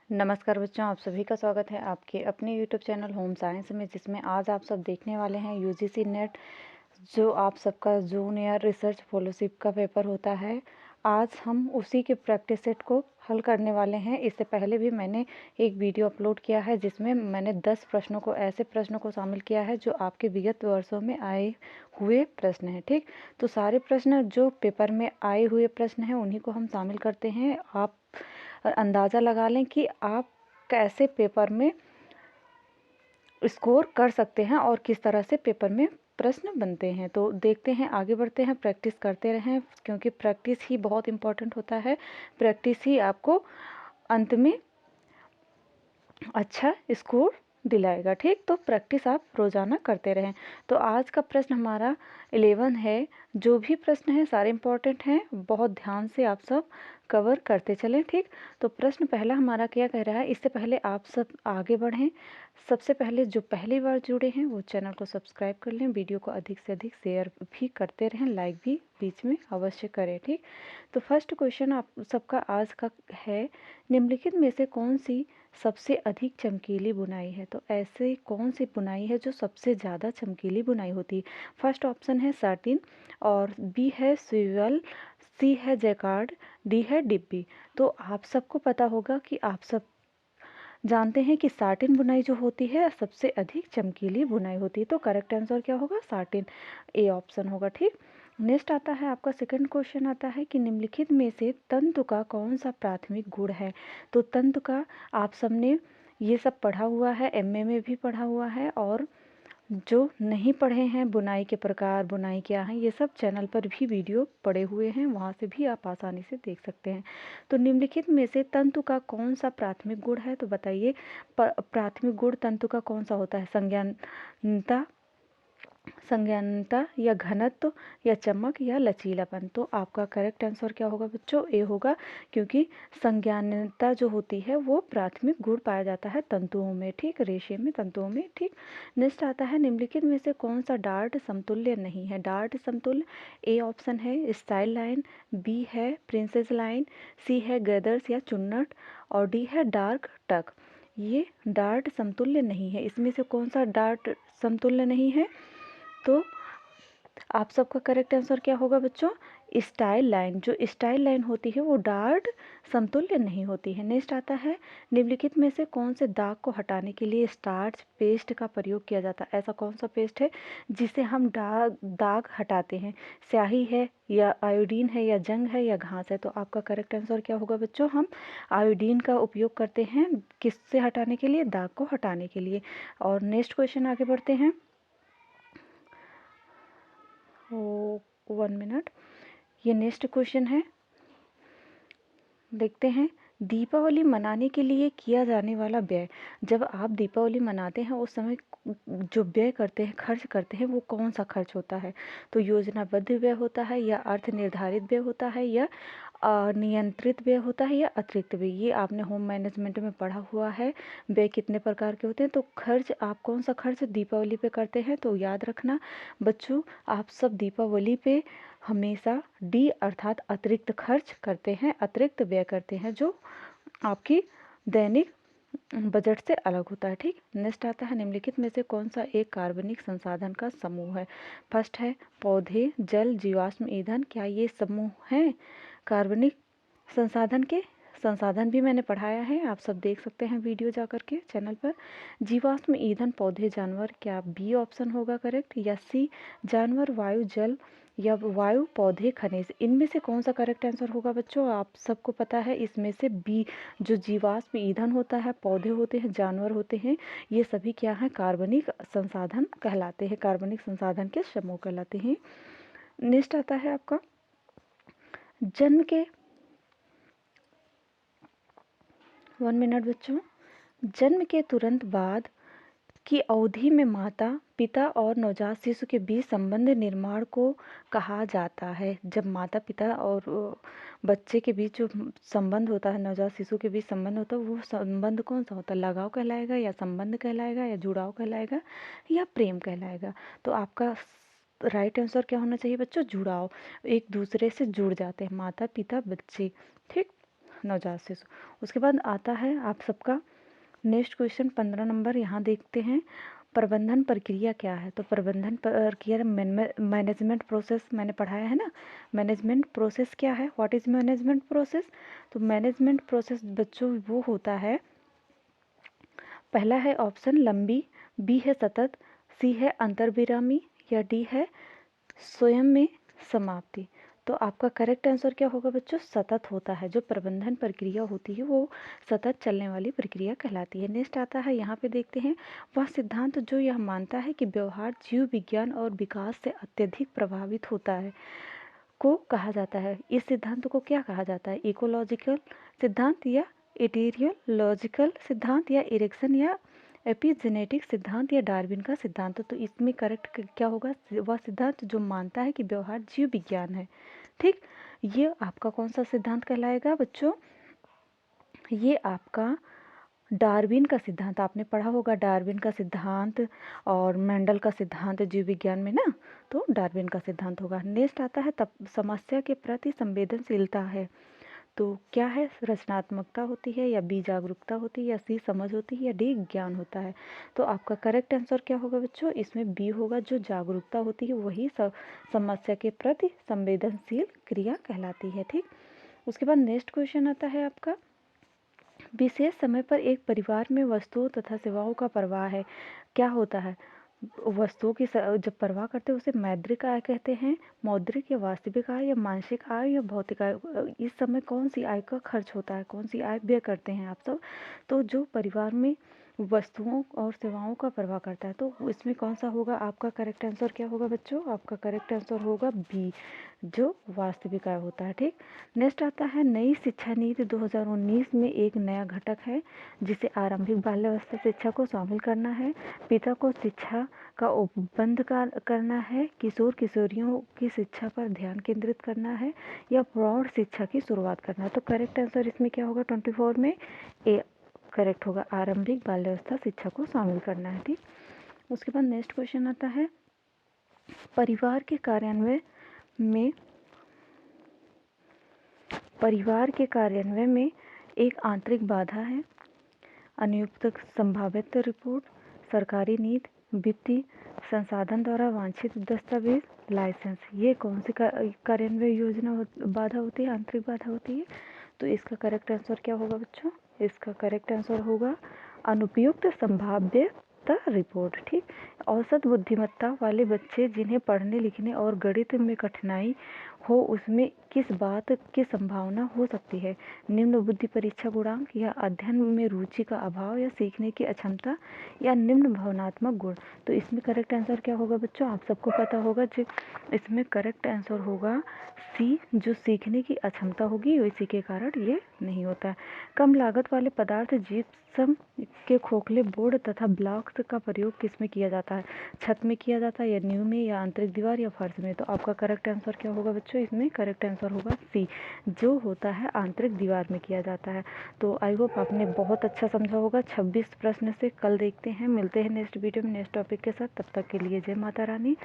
नमस्कार बच्चों, आप सभी का स्वागत है आपके अपने यूट्यूब चैनल होम साइंस में, जिसमें आज आप सब देखने वाले हैं यूजीसी नेट जो आप सबका जूनियर रिसर्च फेलोशिप का पेपर होता है। आज हम उसी के प्रैक्टिस सेट को हल करने वाले हैं। इससे पहले भी मैंने एक वीडियो अपलोड किया है जिसमें मैंने 10 प्रश्नों को ऐसे प्रश्नों को शामिल किया है जो आपके विगत वर्षों में आए हुए प्रश्न हैं। ठीक, तो सारे प्रश्न जो पेपर में आए हुए प्रश्न हैं उन्हीं को हम शामिल करते हैं। आप अंदाज़ा लगा लें कि आप कैसे पेपर में स्कोर कर सकते हैं और किस तरह से पेपर में प्रश्न बनते हैं। तो देखते हैं, आगे बढ़ते हैं, प्रैक्टिस करते रहें क्योंकि प्रैक्टिस ही बहुत इम्पोर्टेंट होता है। प्रैक्टिस ही आपको अंत में अच्छा स्कोर दिलाएगा। ठीक, तो प्रैक्टिस आप रोज़ाना करते रहें। तो आज का प्रश्न हमारा 11 है। जो भी प्रश्न है सारे इम्पोर्टेंट हैं, बहुत ध्यान से आप सब कवर करते चलें। ठीक, तो प्रश्न पहला हमारा क्या कह रहा है। इससे पहले आप सब आगे बढ़ें, सबसे पहले जो पहली बार जुड़े हैं वो चैनल को सब्सक्राइब कर लें, वीडियो को अधिक से अधिक शेयर भी करते रहें, लाइक भी बीच में अवश्य करें। ठीक, तो फर्स्ट क्वेश्चन आप सबका आज का है, निम्नलिखित में से कौन सी सबसे अधिक चमकीली बुनाई है। तो ऐसे कौन सी बुनाई है जो सबसे ज़्यादा चमकीली बुनाई होती है। फर्स्ट ऑप्शन है साटिन, और बी है स्विवल, सी है जैकार्ड, डी है डिब्बी। तो आप सबको पता होगा कि आप सब जानते हैं कि साटिन बुनाई जो होती है सबसे अधिक चमकीली बुनाई होती है। तो करेक्ट आंसर क्या होगा, साटिन, ए ऑप्शन होगा। ठीक, नेक्स्ट आता है आपका सेकंड क्वेश्चन आता है कि निम्नलिखित में से तंतु का कौन सा प्राथमिक गुण है। तो तंतु का आप सबने ये सब पढ़ा हुआ है, एमए में भी पढ़ा हुआ है, और जो नहीं पढ़े हैं बुनाई के प्रकार, बुनाई क्या है, ये सब चैनल पर भी वीडियो पड़े हुए हैं, वहाँ से भी आप आसानी से देख सकते हैं। तो निम्नलिखित में से तंतु का कौन सा प्राथमिक गुण है। तो बताइए प्राथमिक गुण तंतु का कौन सा होता है। संज्ञानता, संज्ञानता या घनत्व या चमक या लचीलापन। तो आपका करेक्ट आंसर क्या होगा बच्चों, ए होगा, क्योंकि संज्ञानता जो होती है वो प्राथमिक गुण पाया जाता है तंतुओं में। ठीक, रेशे में, तंतुओं में। ठीक, नेक्स्ट आता है निम्नलिखित में से कौन सा डार्ट समतुल्य नहीं है। डार्ट समतुल्य, ए ऑप्शन है स्टाइल लाइन, बी है प्रिंसेस लाइन, सी है गैदर्स या चुन्नट, और डी है डार्क टक। ये डार्ट समतुल्य नहीं है। इसमें से कौन सा डार्ट समतुल्य नहीं है। तो आप सबका करेक्ट आंसर क्या होगा बच्चों, स्टाइल लाइन। जो स्टाइल लाइन होती है वो डार्ट समतुल्य नहीं होती है। नेक्स्ट आता है निम्नलिखित में से कौन से दाग को हटाने के लिए स्टार्च पेस्ट का प्रयोग किया जाता है। ऐसा कौन सा पेस्ट है जिसे हम दाग हटाते हैं। स्याही है या आयोडीन है या जंग है या घास है। तो आपका करेक्ट आंसर क्या होगा बच्चों, हम आयोडीन का उपयोग करते हैं किससे हटाने के लिए, दाग को हटाने के लिए। और नेक्स्ट क्वेश्चन आगे बढ़ते हैं। 1 मिनट, ये नेक्स्ट क्वेश्चन है, देखते हैं। दीपावली मनाने के लिए किया जाने वाला व्यय। जब आप दीपावली मनाते हैं उस समय जो व्यय करते हैं, खर्च करते हैं, वो कौन सा खर्च होता है। तो योजनाबद्ध व्यय होता है, या अर्थ निर्धारित व्यय होता है, या नियंत्रित व्यय होता है, या अतिरिक्त व्यय। ये आपने होम मैनेजमेंट में पढ़ा हुआ है, व्यय कितने प्रकार के होते हैं। तो खर्च, आप कौन सा खर्च दीपावली पे करते हैं। तो याद रखना बच्चों, आप सब दीपावली पे हमेशा डी अर्थात अतिरिक्त खर्च करते हैं, अतिरिक्त व्यय करते हैं, जो आपकी दैनिक बजट से अलग होता है। ठीक, नेक्स्ट आता है निम्नलिखित में से कौन सा एक कार्बनिक संसाधन का समूह है। फर्स्ट है पौधे, जल, जीवाश्म ईंधन। क्या ये समूह हैं कार्बनिक संसाधन के। संसाधन भी मैंने पढ़ाया है, आप सब देख सकते हैं वीडियो जा कर के चैनल पर। जीवाश्म ईंधन पौधे, जानवर। क्या बी ऑप्शन होगा करेक्ट, या सी जानवर, वायु, जल, या वायु, पौधे, खनिज। इनमें से कौन सा करेक्ट आंसर होगा बच्चों, आप सबको पता है इसमें से बी। जो जीवाश्म ईंधन होता है, पौधे होते हैं, जानवर होते हैं, ये सभी क्या हैं, कार्बनिक संसाधन कहलाते हैं, कार्बनिक संसाधन के समूह कहलाते हैं। नेक्स्ट आता है आपका जन्म के 1 मिनट बच्चों, जन्म के तुरंत बाद की अवधि में माता, पिता और नवजात शिशु के बीच संबंध निर्माण को कहा जाता है। जब माता पिता और बच्चे के बीच जो संबंध होता है, नवजात शिशु के बीच संबंध होता है, वो संबंध कौन सा होता है, लगाव कहलाएगा, या संबंध कहलाएगा, या जुड़ाव कहलाएगा, या प्रेम कहलाएगा। तो आपका राइट आंसर क्या होना चाहिए बच्चों, जुड़ाव। एक दूसरे से जुड़ जाते हैं माता पिता बच्चे। ठीक, नवजात शिशु। उसके बाद आता है आप सबका नेक्स्ट क्वेश्चन 15 नंबर, यहाँ देखते हैं प्रबंधन प्रक्रिया क्या है। तो प्रबंधन प्रक्रिया मैनेजमेंट प्रोसेस मैंने पढ़ाया है ना। मैनेजमेंट प्रोसेस क्या है, व्हाट इज मैनेजमेंट प्रोसेस। तो मैनेजमेंट प्रोसेस बच्चों वो होता है, पहला है ऑप्शन लंबी, बी है सतत, सी है अंतर्विरामी, या डी है स्वयं में समाप्ति। तो आपका करेक्ट आंसर क्या होगा बच्चों, सतत होता है। जो प्रबंधन प्रक्रिया होती है वो सतत चलने वाली प्रक्रिया कहलाती है। नेक्स्ट आता है, यहाँ पे देखते हैं, वह सिद्धांत जो यह मानता है कि व्यवहार जीव विज्ञान और विकास से अत्यधिक प्रभावित होता है को कहा जाता है। इस सिद्धांत को क्या कहा जाता है, इकोलॉजिकल सिद्धांत, या इटीरियोलॉजिकल सिद्धांत, या इरेक्शन, या एपिजेनेटिक सिद्धांत, या डार्विन का सिद्धांत। तो इसमें करेक्ट क्या होगा, वह सिद्धांत जो मानता है कि व्यवहार जीव विज्ञान है। ठीक, ये आपका कौन सा सिद्धांत कहलाएगा बच्चों, ये आपका डार्विन का सिद्धांत। आपने पढ़ा होगा डार्विन का सिद्धांत और मेंडल का सिद्धांत जीव विज्ञान में ना, तो डार्विन का सिद्धांत होगा। नेक्स्ट आता है तब समस्या के प्रति संवेदनशीलता है। तो क्या है, रचनात्मकता होती है, या बी जागरूकता होती है, या सी समझ होती है, या डी ज्ञान होता है। तो आपका करेक्ट आंसर क्या होगा बच्चों, इसमें बी होगा। जो जागरूकता होती है वही समस्या के प्रति संवेदनशील क्रिया कहलाती है। ठीक, उसके बाद नेक्स्ट क्वेश्चन आता है आपका, विशेष समय पर एक परिवार में वस्तुओं तथा सेवाओं का प्रवाह है। क्या होता है, वस्तुओं की जब परवाह करते हैं उसे मौद्रिक आय कहते हैं। मौद्रिक या वास्तविक आय, या मानसिक आय, या भौतिक आय। इस समय कौन सी आय का खर्च होता है, कौन सी आय व्यय करते हैं आप सब। तो जो परिवार में वस्तुओं और सेवाओं का प्रवाह करता है, तो इसमें कौन सा होगा, आपका करेक्ट आंसर क्या होगा बच्चों, आपका करेक्ट आंसर होगा बी, जो वास्तविक आय होता है। ठीक, नेक्स्ट आता है, नई शिक्षा नीति 2019 में एक नया घटक है जिसे आरंभिक बाल्यावस्था शिक्षा को शामिल करना है, पिता को शिक्षा का उपबंध करना है, किशोर किशोरियों की शिक्षा पर ध्यान केंद्रित करना है, या प्रौढ़ शिक्षा की शुरुआत करना है। तो करेक्ट आंसर इसमें क्या होगा, 24 में ए करेक्ट होगा, आरंभिक बाल्यावस्था शिक्षा को शामिल करना है। ठीक, उसके बाद नेक्स्ट क्वेश्चन आता है, परिवार के कार्यान्वयन में एक आंतरिक बाधा है, अनुपयुक्त संभाव्यता रिपोर्ट, सरकारी नीति, वित्तीय संसाधन द्वारा वांछित दस्तावेज, लाइसेंस। ये कौन सी कार्यान्वयन योजना बाधा होती है, आंतरिक बाधा होती है। तो इसका करेक्ट आंसर क्या होगा बच्चों, इसका करेक्ट आंसर होगा अनुपयुक्त संभाव्यता रिपोर्ट। ठीक, औसत बुद्धिमत्ता वाले बच्चे जिन्हें पढ़ने लिखने और गणित में कठिनाई हो उसमें किस बात की संभावना हो सकती है, निम्न बुद्धि परीक्षा गुणांक, या अध्ययन में रुचि का अभाव, या सीखने की अक्षमता, या निम्न भावनात्मक गुण। तो इसमें करेक्ट आंसर क्या होगा बच्चों, आप सबको पता होगा, जो इसमें करेक्ट आंसर होगा सी, जो सीखने की अक्षमता होगी इसी के कारण ये नहीं होता है। कम लागत वाले पदार्थ जिप्सम के खोखले बोर्ड तथा ब्लॉक्स का प्रयोग किस में किया जाता है, छत में किया जाता है, या नींव में, या आंतरिक दीवार, या फर्श में। तो आपका करेक्ट आंसर क्या होगा बच्चों, इसमें करेक्ट आंसर होगा सी, जो होता है आंतरिक दीवार में किया जाता है। तो आई होप आपने बहुत अच्छा समझा होगा। 26 प्रश्न से कल देखते हैं, मिलते हैं नेक्स्ट वीडियो में नेक्स्ट टॉपिक के साथ। तब तक के लिए जय माता रानी।